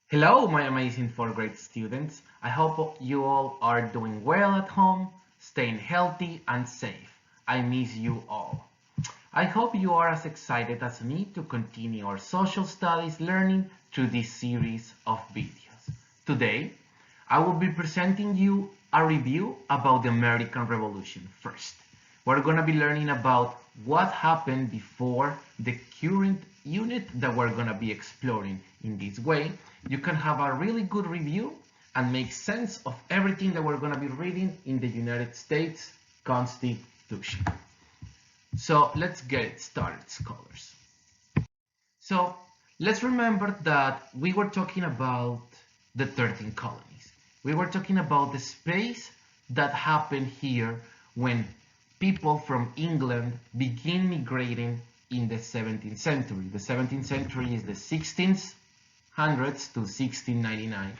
Hello, my amazing fourth grade students. I hope you all are doing well at home, staying healthy and safe. I miss you all. I hope you are as excited as me to continue our social studies learning through this series of videos. Today, I will be presenting you a review about the American Revolution first. We're going to be learning about what happened before the current unit that we're going to be exploring. In this way, you can have a really good review and make sense of everything that we're going to be reading in the United States Constitution. So let's get started, scholars. So let's remember that we were talking about the 13 colonies. We were talking about the space that happened here when people from England began migrating in the 17th century. The 17th century is the 1600s to 1699.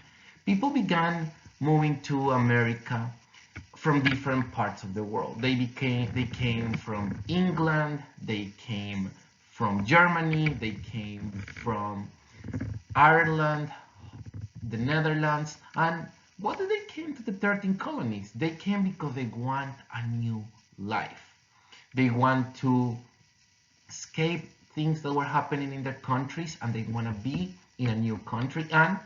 People began moving to America from different parts of the world. They came from England, they came from Germany, they came from Ireland, the Netherlands, and what did they came to the 13 colonies? They came because they want a new life. They want to escape things that were happening in their countries, and they want to be in a new country. And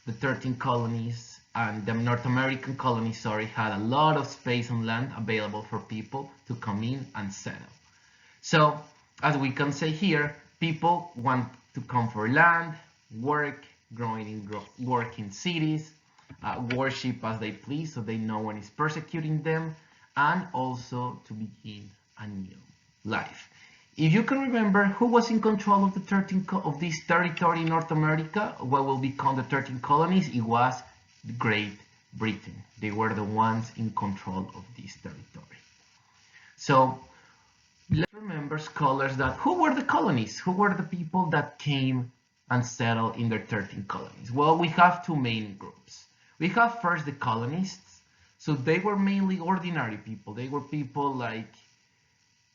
the 13 colonies and the North American colonies, had a lot of space and land available for people to come in and settle. So, as we can say here, people want to come for land, work, work in cities, worship as they please, so they no one is persecuting them, and also to begin a new life. If you can remember who was in control of the 13 of this territory in North America, what will become the 13 colonies, it was Great Britain. They were the ones in control of this territory. So let's remember, scholars, that who were the colonies? Who were the people that came and settled in their 13 colonies? Well, we have two main groups. We have first the colonists. So they were mainly ordinary people. They were people like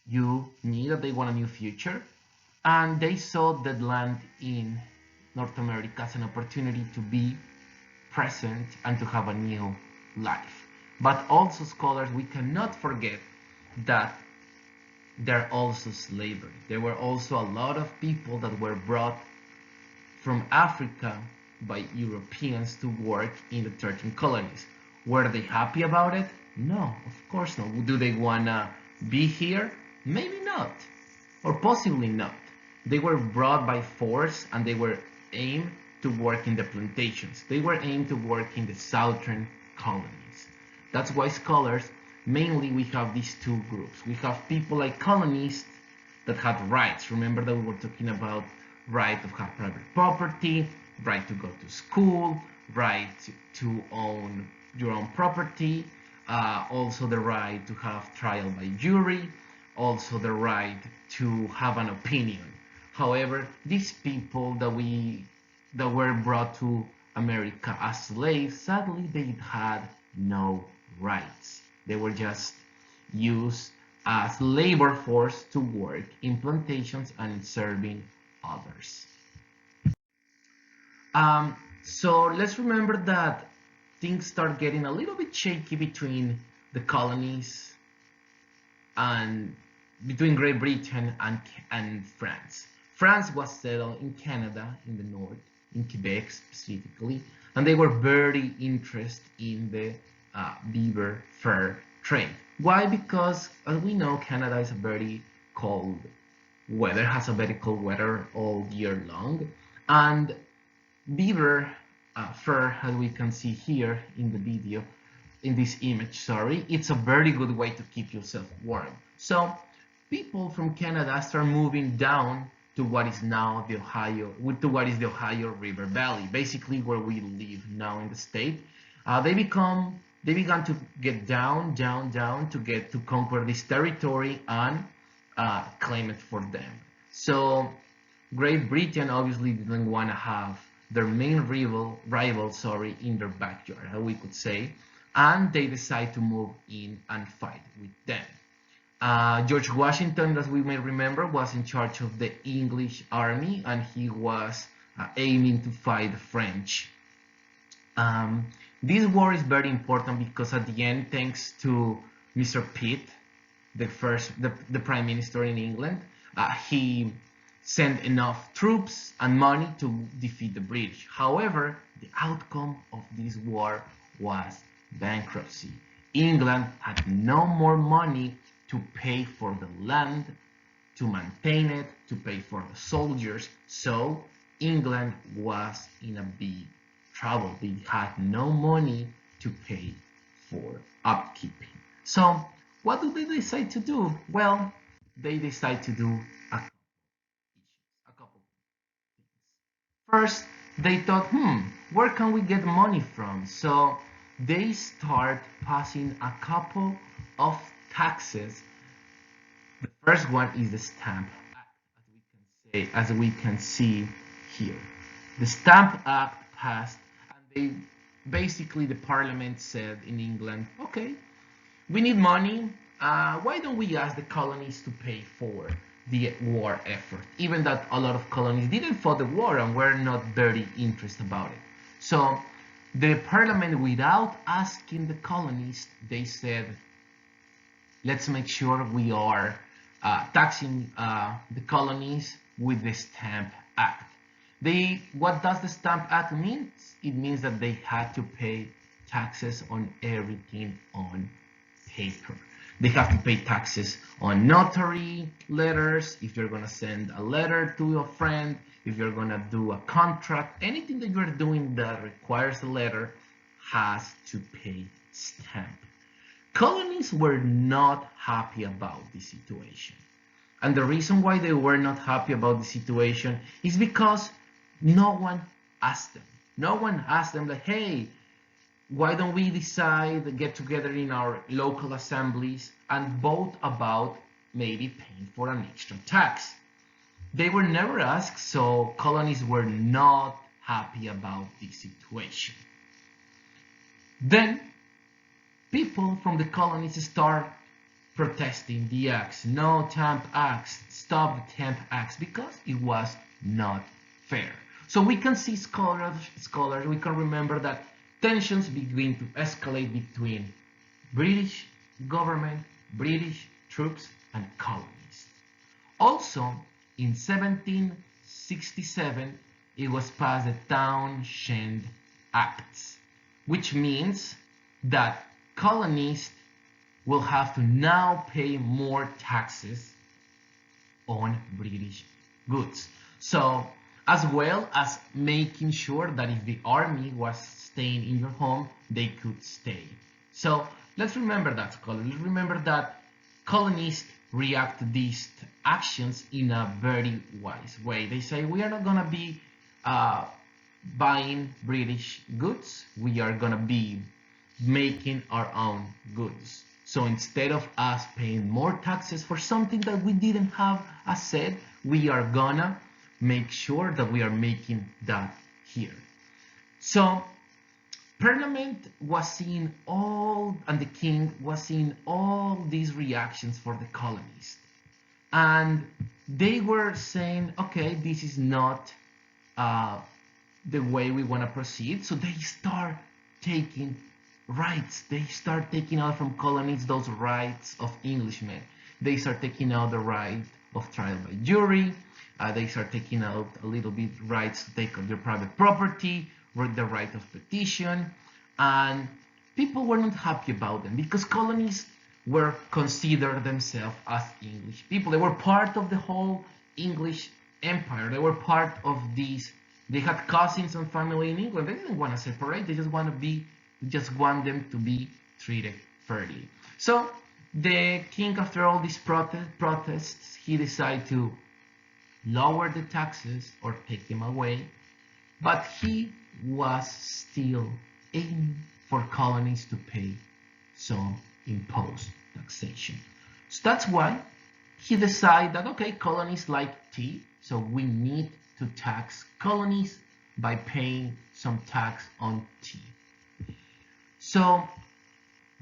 you, me, that they want a new future. And they saw that land in North America as an opportunity to be present and to have a new life. But also, scholars, we cannot forget that there are also slavery. There were also a lot of people that were brought from Africa by Europeans to work in the 13 colonies. Were they happy about it? No, of course not. Do they want to be here? Maybe not, or possibly not. They were brought by force and they were aimed to work in the plantations. They were aimed to work in the southern colonies. That's why, scholars, mainly we have these two groups. We have people like colonists that had rights. Remember that we were talking about right to have private property, right to go to school, right to own your own property, also the right to have trial by jury, also the right to have an opinion. However, these people that were brought to America as slaves, sadly they had no rights. They were just used as labor force to work in plantations and serving others. So let's remember that things start getting a little bit shaky between the colonies and between Great Britain and France. France was settled in Canada in the north, in Quebec specifically, and they were very interested in the beaver fur trade. Why? Because, as we know, Canada is a very cold weather, has a very cold weather all year long, and beaver fur, as we can see here in the video, in this image, it's a very good way to keep yourself warm. So people from Canada start moving down to what is now the Ohio River Valley, basically where we live now in the state. They began to get down to conquer this territory and claim it for them. So Great Britain obviously didn't want to have their main rival in their backyard, we could say, and they decide to move in and fight with them. George Washington, as we may remember, was in charge of the English army, and he was aiming to fight the French Um, this war is very important because at the end, thanks to Mr. Pitt, the Prime Minister in England, he sent enough troops and money to defeat the British. However, the outcome of this war was bankruptcy. England had no more money to pay for the land, to maintain it, to pay for the soldiers. So England was in a big trouble. They had no money to pay for upkeeping. So what do they decide to do? Well, they decide to do a couple things. First, they thought, where can we get money from? So they start passing a couple of taxes. The first one is the Stamp Act, as we can see here. The Stamp Act passed, and basically the Parliament said in England, okay, we need money. Why don't we ask the colonies to pay for the war effort? Even that a lot of colonies didn't fight the war and were not very interested about it. So the Parliament, without asking the colonies, they said, let's make sure we are taxing the colonies with the Stamp Act. What does the Stamp Act mean? It means that they had to pay taxes on everything on paper. They have to pay taxes on notary letters, if you're going to send a letter to a friend, if you're going to do a contract, anything that you're doing that requires a letter has to pay stamp. Colonies were not happy about the situation. And the reason why they were not happy about the situation is because no one asked them. No one asked them like, hey, why don't we decide, get together in our local assemblies and vote about maybe paying for an extra tax? They were never asked, so colonies were not happy about the situation. Then people from the colonies start protesting the acts. No Stamp Acts, stop the Stamp Acts, because it was not fair. So we can see scholars, we can remember that tensions begin to escalate between British government, British troops, and colonies. Also, in 1767, it was passed the Townshend Acts, which means that colonists will have to now pay more taxes on British goods. So, as well as making sure that if the army was staying in your home, they could stay. So let's remember that, scholars. Let's remember that colonists react to these actions in a very wise way. They say, we are not going to be buying British goods. We are going to be making our own goods. So instead of us paying more taxes for something that we didn't have as said, we are gonna make sure that we are making that here. So Parliament was seeing all, and the king was seeing all these reactions for the colonies. And they were saying, okay, this is not the way we want to proceed. So they start taking rights. They start taking out from colonies those rights of Englishmen. They start taking out the right of trial by jury. They start taking out a little bit rights to take on their private property, the right of petition, and people were not happy about them because colonies were considered themselves as English people. They were part of the whole English empire. They were part of these. They had cousins and family in England. They didn't want to separate. They just want them to be treated fairly. So the king, after all these protests, he decided to lower the taxes or take them away, but he was still aiming for colonies to pay some imposed taxation. So that's why he decided that, okay, colonies like tea, so we need to tax colonies by paying some tax on tea. So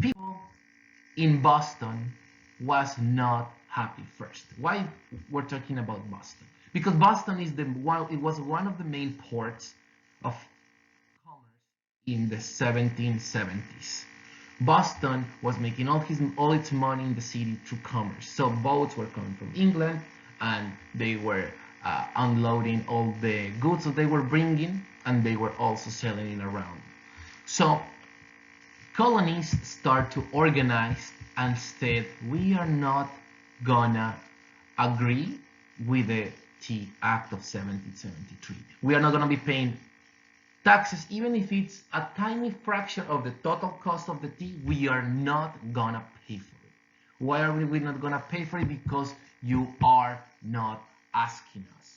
people in Boston was not happy first. Why we're talking about Boston? Because Boston is it was one of the main ports of commerce in the 1770s. Boston was making all its money in the city through commerce. So boats were coming from England, and they were unloading all the goods that they were bringing, and they were also selling it around. So colonies start to organize and said, we are not gonna agree with the Tea Act of 1773. We are not gonna be paying taxes, even if it's a tiny fraction of the total cost of the tea. We are not gonna pay for it. Why are we not gonna pay for it? Because you are not asking us.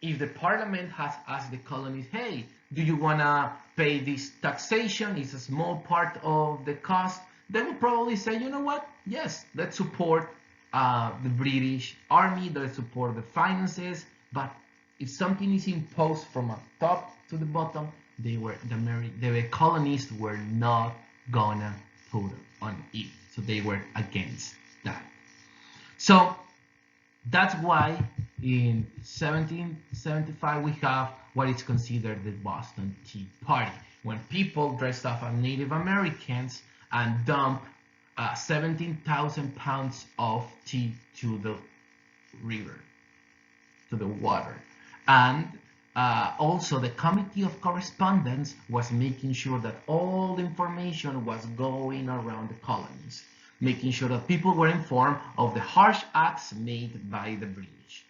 If the parliament has asked the colonies, hey, do you wanna pay this taxation? It's a small part of the cost. They will probably say, you know what? Yes, let's support the British Army, let's support the finances, but if something is imposed from a top to the bottom, the colonists were not gonna put on it. So they were against that. So that's why in 1775 we have what is considered the Boston Tea Party, when people dressed up as Native Americans and dump 17,000 pounds of tea to the river, to the water. And also the Committee of Correspondence was making sure that all the information was going around the colonies, making sure that people were informed of the harsh acts made by the British.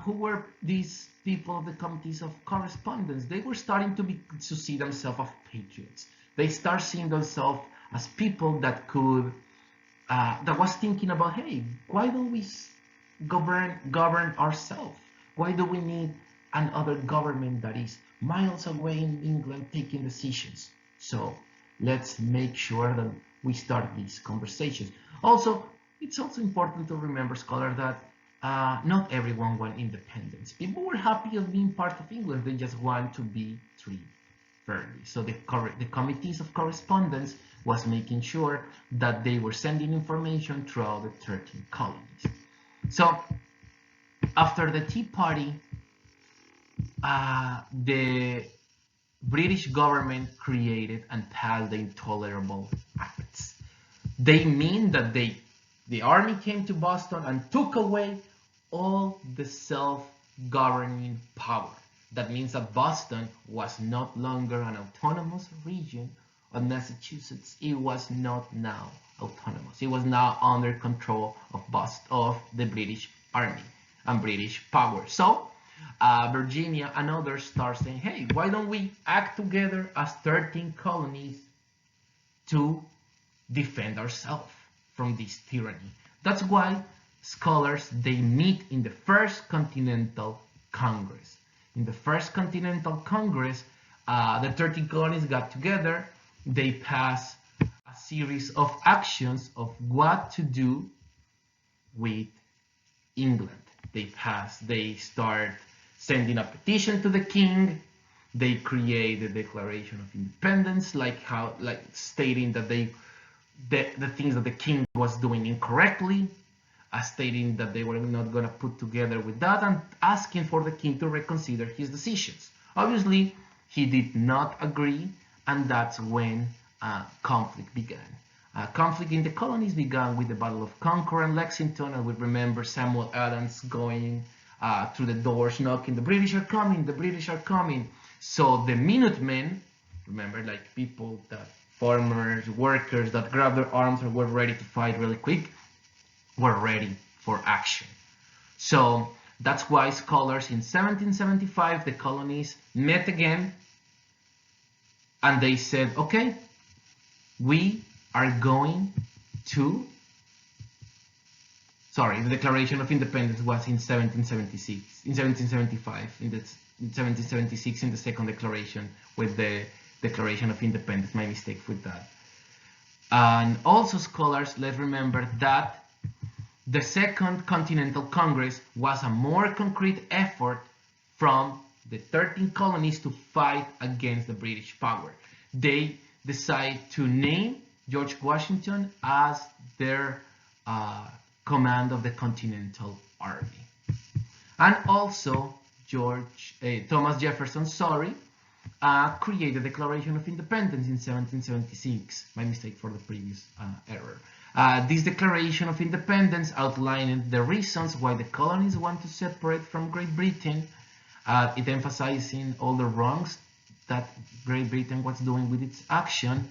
Who were these people of the Committees of Correspondence? They were starting to see themselves as patriots. They start seeing themselves as people that could, that was thinking about, hey, why don't we govern ourselves? Why do we need another government that is miles away in England taking decisions? So let's make sure that we start these conversations. Also, it's also important to remember, scholar, that not everyone want independence. People were happy of being part of England. They just want to be treated fairly. So the Committees of Correspondence was making sure that they were sending information throughout the 13 colonies. So after the Tea Party, the British government created and passed the Intolerable Acts. They mean that the army came to Boston and took away all the self-governing power. That means that Boston was not longer an autonomous region of Massachusetts. It was not now autonomous. It was now under control of the British Army and British power. So Virginia and others start saying, hey, why don't we act together as 13 colonies to defend ourselves from this tyranny? That's why scholars, they meet in the First Continental Congress. In the First Continental Congress, the 13 colonies got together. They passed a series of actions of what to do with England. They start sending a petition to the king. They create the Declaration of Independence, like stating that the things that the king was doing incorrectly, stating that they were not going to put together with that, and asking for the king to reconsider his decisions. Obviously, he did not agree, and that's when conflict began. Conflict in the colonies began with the Battle of Concord and Lexington, and we remember Samuel Adams going through the doors, knocking, the British are coming, the British are coming. So the minutemen, remember, like people that, farmers, workers that grabbed their arms and were ready to fight really quick, were ready for action. So that's why scholars in 1775, the colonies met again, and they said, okay, we are going to, the Declaration of Independence was in 1776, in 1775, in 1776 in the second declaration with the Declaration of Independence, my mistake with that. And also scholars, let's remember that the Second Continental Congress was a more concrete effort from the 13 colonies to fight against the British power. They decide to name George Washington as their command of the Continental Army. And also Thomas Jefferson, created the Declaration of Independence in 1776. My mistake for the previous error. This Declaration of Independence outlined the reasons why the colonies want to separate from Great Britain. It emphasizing all the wrongs that Great Britain was doing with its action,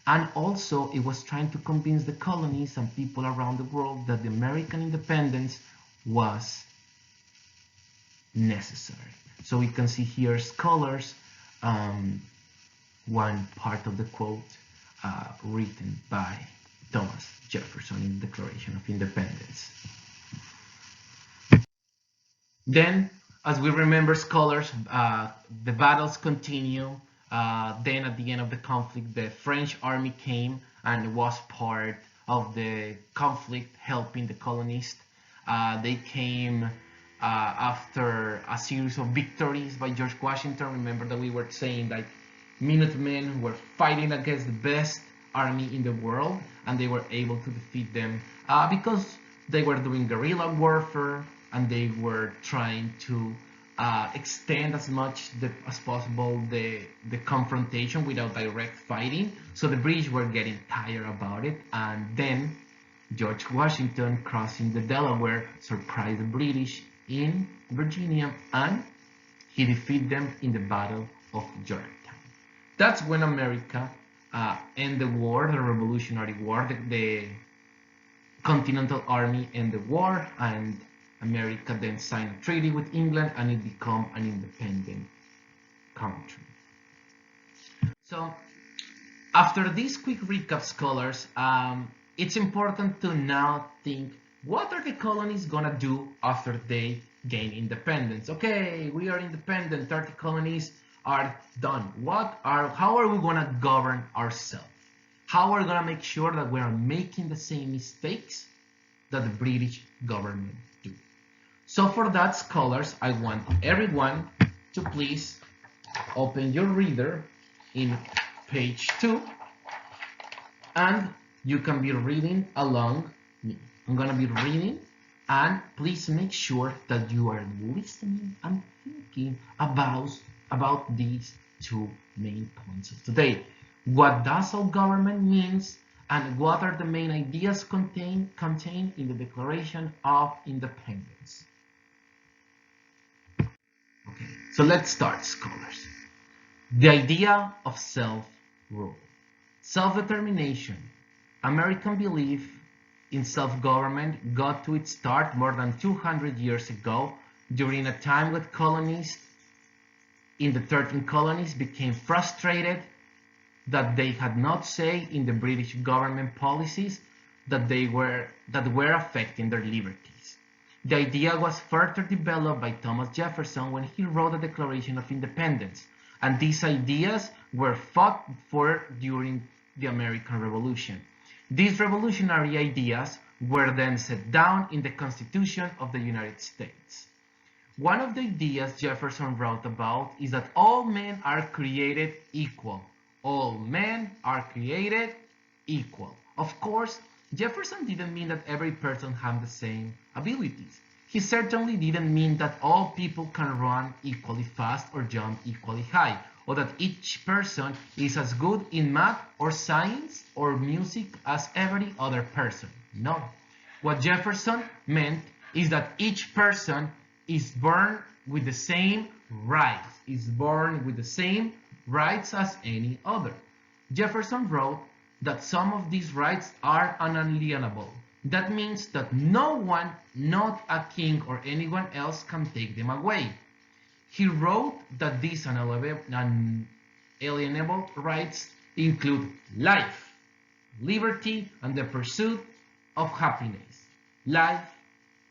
and also it was trying to convince the colonies and people around the world that the American independence was necessary. So we can see here scholars, one part of the quote written by Thomas Jefferson in the Declaration of Independence. Then, as we remember, scholars, the battles continue. Then at the end of the conflict, the French army came and was part of the conflict, helping the colonists. They came after a series of victories by George Washington. Remember that we were saying that minutemen were fighting against the best army in the world, and they were able to defeat them because they were doing guerrilla warfare, and they were trying to extend as much as possible the confrontation without direct fighting. So the British were getting tired about it, and then George Washington, crossing the Delaware, surprised the British in Virginia, and he defeated them in the Battle of Yorktown. That's when America ended the war, the Revolutionary War. The Continental Army ended the war, and America then signed a treaty with England, and it became an independent country. So, after this quick recap, scholars, it's important to now think, what are the colonies gonna do after they gain independence? Okay, we are independent, 30 colonies are done. How are we gonna govern ourselves? How are we gonna make sure that we are making the same mistakes that the British government do? So for that, scholars, I want everyone to please open your reader in page 2, and you can be reading along me. I'm gonna be reading, and please make sure that you are listening and thinking about these two main points of today. What does our government means, and what are the main ideas contained in the Declaration of Independence? Okay, so let's start, scholars. The idea of self-rule. Self-determination. American belief in self-government got to its start more than 200 years ago, during a time when colonists in the 13 colonies became frustrated that they had not say in the British government policies that were affecting their liberties. The idea was further developed by Thomas Jefferson when he wrote the Declaration of Independence, and these ideas were fought for during the American Revolution. These revolutionary ideas were then set down in the Constitution of the United States. One of the ideas Jefferson wrote about is that all men are created equal. All men are created equal. Of course, Jefferson didn't mean that every person had the same abilities. He certainly didn't mean that all people can run equally fast or jump equally high, or that each person is as good in math or science or music as every other person. No. What Jefferson meant is that each person is born with the same rights, as any other. Jefferson wrote that some of these rights are unalienable. That means that no one, not a king or anyone else, can take them away. He wrote that these unalienable rights include life, liberty, and the pursuit of happiness. Life,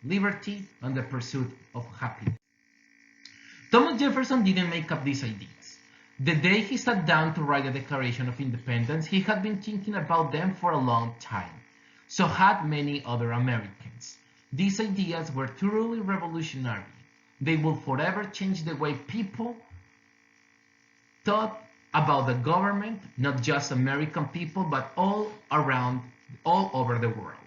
liberty, and the pursuit of happiness. Thomas Jefferson didn't make up these ideas. The day he sat down to write the Declaration of Independence, he had been thinking about them for a long time. So had many other Americans. These ideas were truly revolutionary. They will forever change the way people thought about the government, not just American people, but all over the world.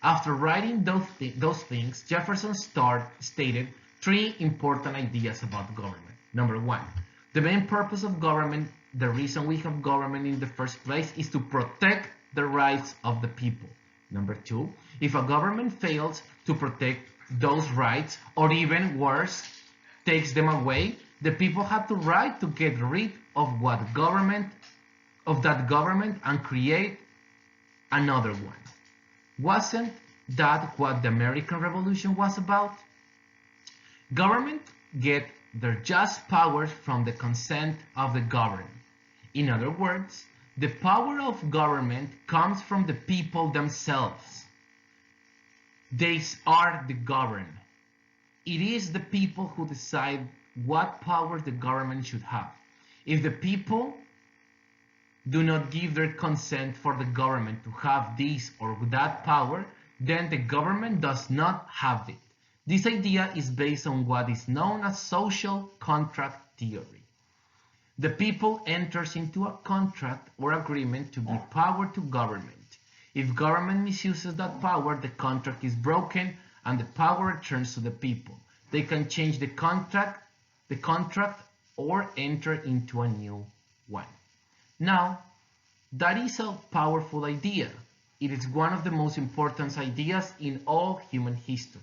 After writing those things, Jefferson stated three important ideas about government. Number one, The main purpose of government, the reason we have government in the first place, is to protect the rights of the people. Number two, if a government fails to protect those rights, or even worse, takes them away, the people have the right to get rid of that government and create another one. Wasn't that what the American Revolution was about? Government get their just powers from the consent of the governed. In other words, the power of government comes from the people themselves. They are the governed. It is the people who decide what powers the government should have. If the people do not give their consent for the government to have this or that power, then the government does not have it. This idea is based on what is known as social contract theory. The people enters into a contract or agreement to give power to government. If government misuses that power, the contract is broken and the power returns to the people. They can change the contract or enter into a new one. Now, that is a powerful idea. It is one of the most important ideas in all human history.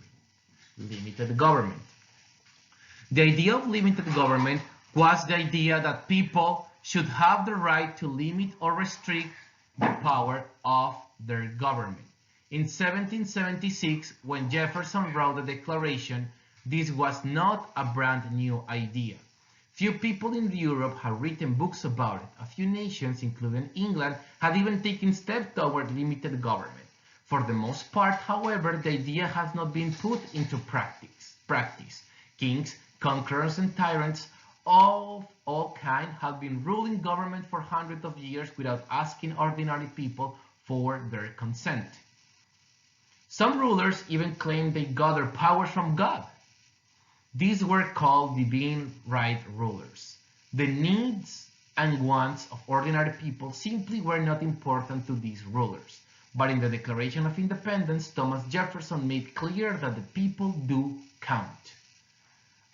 Limited government. The idea of limited government was the idea that people should have the right to limit or restrict the power of their government. In 1776, when Jefferson wrote the Declaration, this was not a brand new idea. Few people in Europe had written books about it. A few nations, including England, had even taken steps toward limited government. For the most part, however, the idea has not been put into practice. Kings, conquerors, and tyrants of all kinds have been ruling government for hundreds of years without asking ordinary people for their consent. Some rulers even claimed they got their powers from God. These were called divine right rulers. The needs and wants of ordinary people simply were not important to these rulers. But in the Declaration of Independence, Thomas Jefferson made clear that the people do count.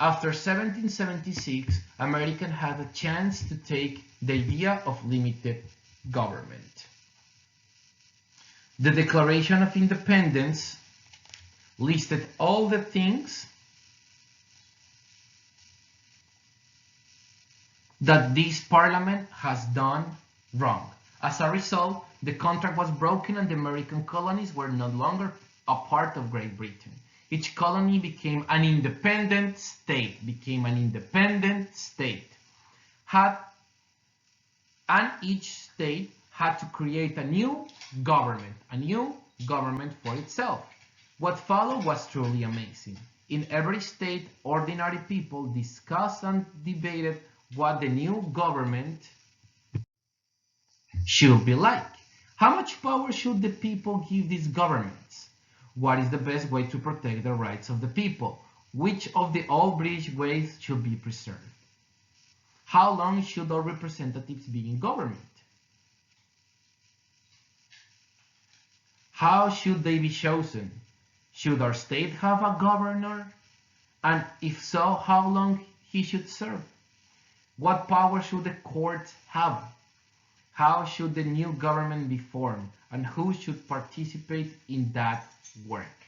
After 1776, Americans had a chance to take the idea of limited government. The Declaration of Independence listed all the things that this parliament has done wrong. As a result, the contract was broken and the American colonies were no longer a part of Great Britain. Each colony became an independent state, and each state had to create a new government for itself. What followed was truly amazing. In every state, ordinary people discussed and debated what the new government should be like. How much power should the people give these governments? What is the best way to protect the rights of the people? Which of the old British ways should be preserved? How long should our representatives be in government? How should they be chosen? Should our state have a governor? And if so, how long he should serve? What power should the courts have? How should the new government be formed? And who should participate in that work?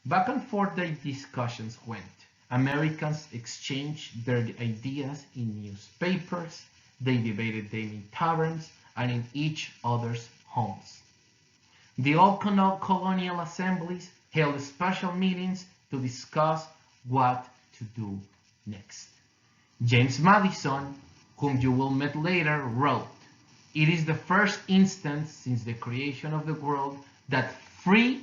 Back and forth the discussions went. Americans exchanged their ideas in newspapers, they debated them in taverns and in each other's homes. The old colonial assemblies held special meetings to discuss what to do next. James Madison, whom you will meet later, wrote, "It is the first instance since the creation of the world that free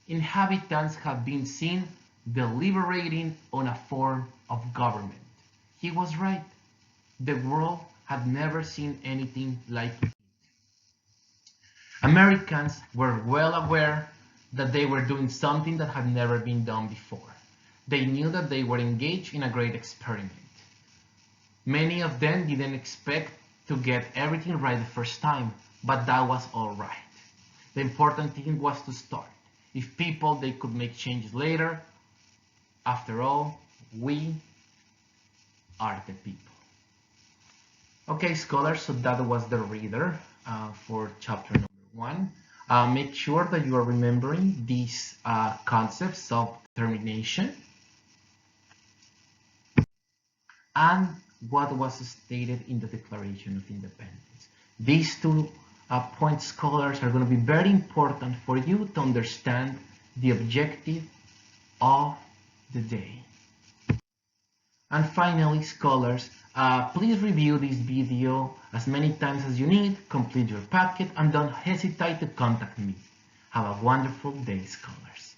inhabitants have been seen deliberating on a form of government." He was right. The world had never seen anything like it. Americans were well aware that they were doing something that had never been done before. They knew that they were engaged in a great experiment. Many of them didn't expect to get everything right the first time, but that was all right. The important thing was to start. If people, they could make changes later. After all, we are the people. Okay, scholars, so that was the reader for chapter number 1. Make sure that you are remembering these concepts: self-determination and what was stated in the Declaration of Independence. These two points, scholars, are going to be very important for you to understand the objective of the day. And finally, scholars, please review this video as many times as you need, complete your packet, and don't hesitate to contact me. Have a wonderful day, scholars.